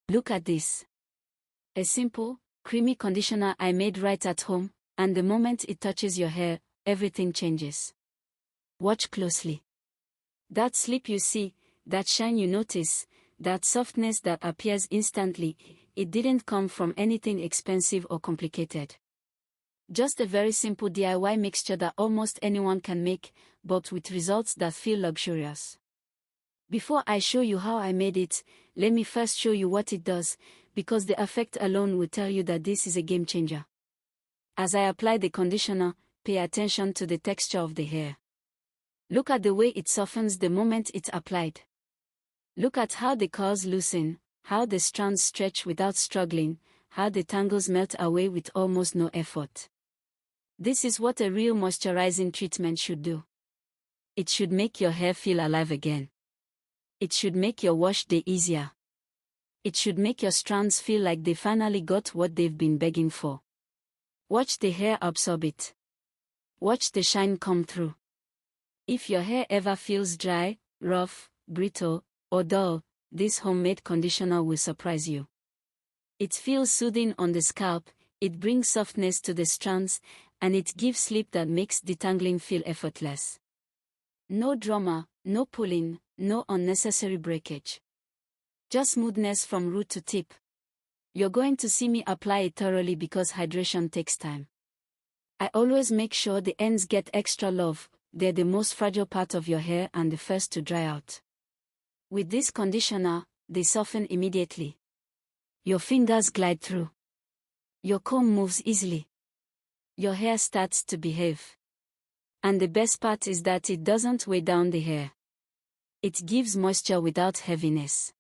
Look at this. A simple, creamy conditioner I made right at home, and the moment it touches your hair, everything changes. Watch closely. That slip you see, that shine you notice, that softness that appears instantly, it didn't come from anything expensive or complicated. Just a very simple DIY mixture that almost anyone can make, but with results that feel luxurious. Before I show you how I made it, let me first show you what it does, because the effect alone will tell you that this is a game changer. As I apply the conditioner, pay attention to the texture of the hair. Look at the way it softens the moment it's applied. Look at how the curls loosen, how the strands stretch without struggling, how the tangles melt away with almost no effort. This is what a real moisturizing treatment should do. It should make your hair feel alive again. It should make your wash day easier. It should make your strands feel like they finally got what they've been begging for. Watch the hair absorb it. Watch the shine come through. If your hair ever feels dry, rough, brittle, or dull, this homemade conditioner will surprise you. It feels soothing on the scalp, it brings softness to the strands, and it gives sleep that makes detangling feel effortless. No drama, no pulling, no unnecessary breakage. Just smoothness from root to tip. You're going to see me apply it thoroughly because hydration takes time. I always make sure the ends get extra love, they're the most fragile part of your hair and the first to dry out. With this conditioner, they soften immediately. Your fingers glide through. Your comb moves easily. Your hair starts to behave. And the best part is that it doesn't weigh down the hair. It gives moisture without heaviness.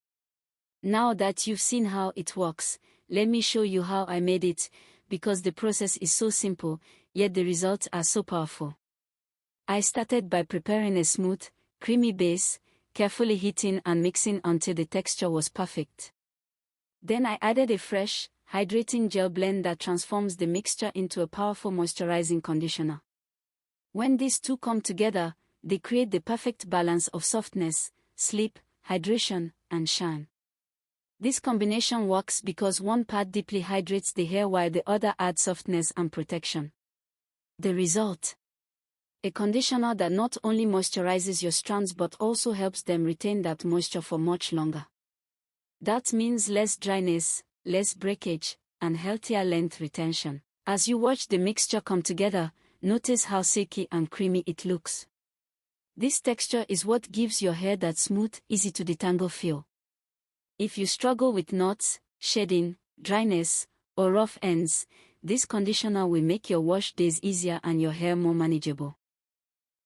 Now that you've seen how it works, let me show you how I made it, because the process is so simple, yet the results are so powerful. I started by preparing a smooth, creamy base, carefully heating and mixing until the texture was perfect. Then I added a fresh, hydrating gel blend that transforms the mixture into a powerful moisturizing conditioner. When these two come together, they create the perfect balance of softness, sleep, hydration, and shine. This combination works because one part deeply hydrates the hair while the other adds softness and protection. The result? A conditioner that not only moisturizes your strands but also helps them retain that moisture for much longer. That means less dryness, less breakage, and healthier length retention. As you watch the mixture come together, notice how silky and creamy it looks. This texture is what gives your hair that smooth, easy to detangle feel. If you struggle with knots, shedding, dryness, or rough ends, this conditioner will make your wash days easier and your hair more manageable.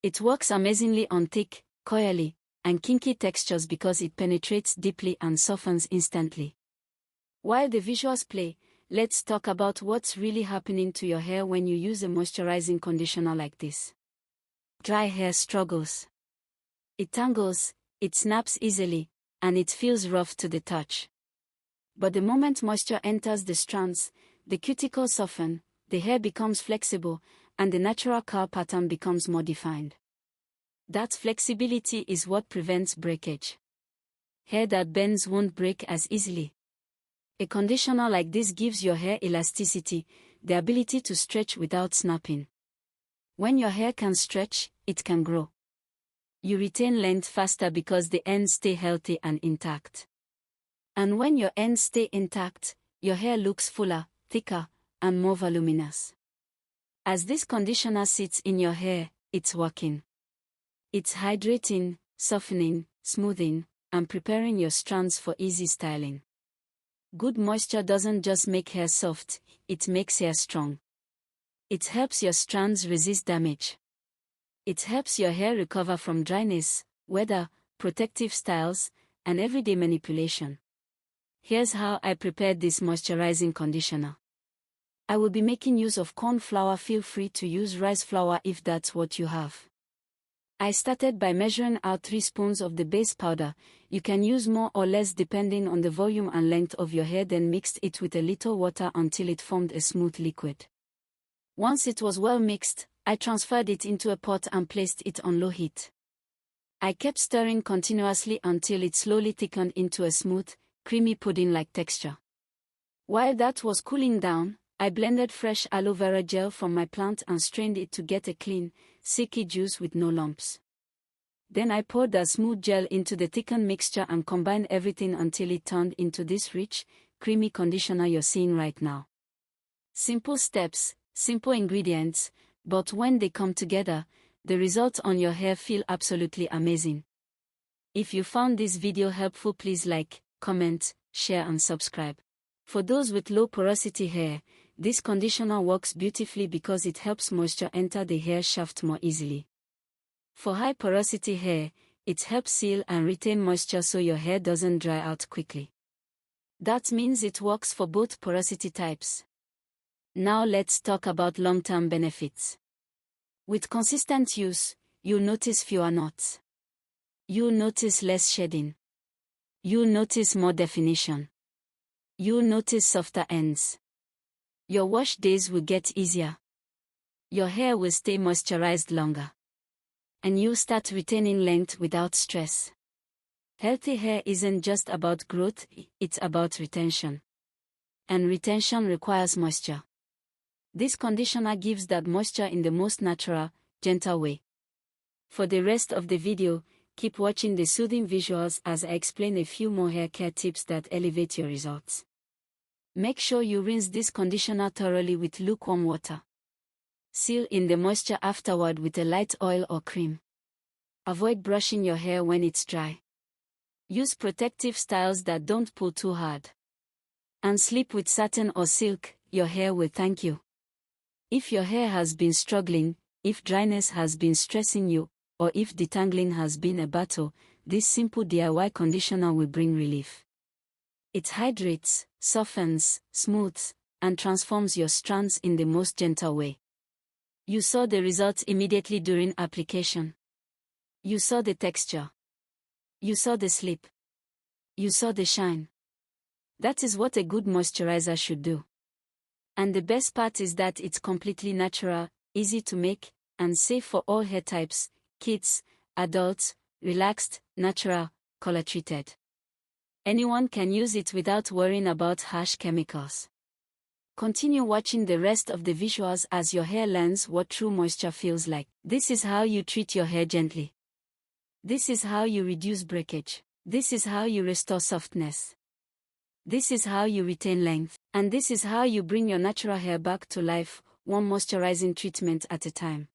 It works amazingly on thick, coily, and kinky textures because it penetrates deeply and softens instantly. While the visuals play, let's talk about what's really happening to your hair when you use a moisturizing conditioner like this. Dry hair struggles. It tangles, it snaps easily, and it feels rough to the touch. But the moment moisture enters the strands, the cuticles soften, the hair becomes flexible, and the natural curl pattern becomes more defined. That flexibility is what prevents breakage. Hair that bends won't break as easily. A conditioner like this gives your hair elasticity, the ability to stretch without snapping. When your hair can stretch, it can grow. You retain length faster because the ends stay healthy and intact. And when your ends stay intact, your hair looks fuller, thicker, and more voluminous. As this conditioner sits in your hair, it's working. It's hydrating, softening, smoothing, and preparing your strands for easy styling. Good moisture doesn't just make hair soft, it makes hair strong. It helps your strands resist damage. It helps your hair recover from dryness, weather, protective styles, and everyday manipulation. Here's how I prepared this moisturizing conditioner. I will be making use of corn flour. Feel free to use rice flour if that's what you have. I started by measuring out 3 spoons of the base powder. You can use more or less depending on the volume and length of your hair, then mixed it with a little water until it formed a smooth liquid. Once it was well mixed, I transferred it into a pot and placed it on low heat. I kept stirring continuously until it slowly thickened into a smooth, creamy pudding-like texture. While that was cooling down, I blended fresh aloe vera gel from my plant and strained it to get a clean, silky juice with no lumps. Then I poured the smooth gel into the thickened mixture and combined everything until it turned into this rich, creamy conditioner you're seeing right now. Simple steps, simple ingredients, but when they come together, the results on your hair feel absolutely amazing. If you found this video helpful, please like, comment, share and subscribe. For those with low porosity hair, this conditioner works beautifully because it helps moisture enter the hair shaft more easily. For high porosity hair, it helps seal and retain moisture so your hair doesn't dry out quickly. That means it works for both porosity types. Now let's talk about long-term benefits. With consistent use, you'll notice fewer knots. You'll notice less shedding. You'll notice more definition. You'll notice softer ends. Your wash days will get easier. Your hair will stay moisturized longer. And you'll start retaining length without stress. Healthy hair isn't just about growth, it's about retention. And retention requires moisture. This conditioner gives that moisture in the most natural, gentle way. For the rest of the video, keep watching the soothing visuals as I explain a few more hair care tips that elevate your results. Make sure you rinse this conditioner thoroughly with lukewarm water. Seal in the moisture afterward with a light oil or cream. Avoid brushing your hair when it's dry. Use protective styles that don't pull too hard. And sleep with satin or silk, your hair will thank you. If your hair has been struggling, if dryness has been stressing you, or if detangling has been a battle, this simple DIY conditioner will bring relief. It hydrates, softens, smooths, and transforms your strands in the most gentle way. You saw the results immediately during application. You saw the texture. You saw the slip. You saw the shine. That is what a good moisturizer should do. And the best part is that it's completely natural, easy to make, and safe for all hair types, kids, adults, relaxed, natural, color-treated. Anyone can use it without worrying about harsh chemicals. Continue watching the rest of the visuals as your hair learns what true moisture feels like. This is how you treat your hair gently. This is how you reduce breakage. This is how you restore softness. This is how you retain length. And this is how you bring your natural hair back to life, one moisturizing treatment at a time.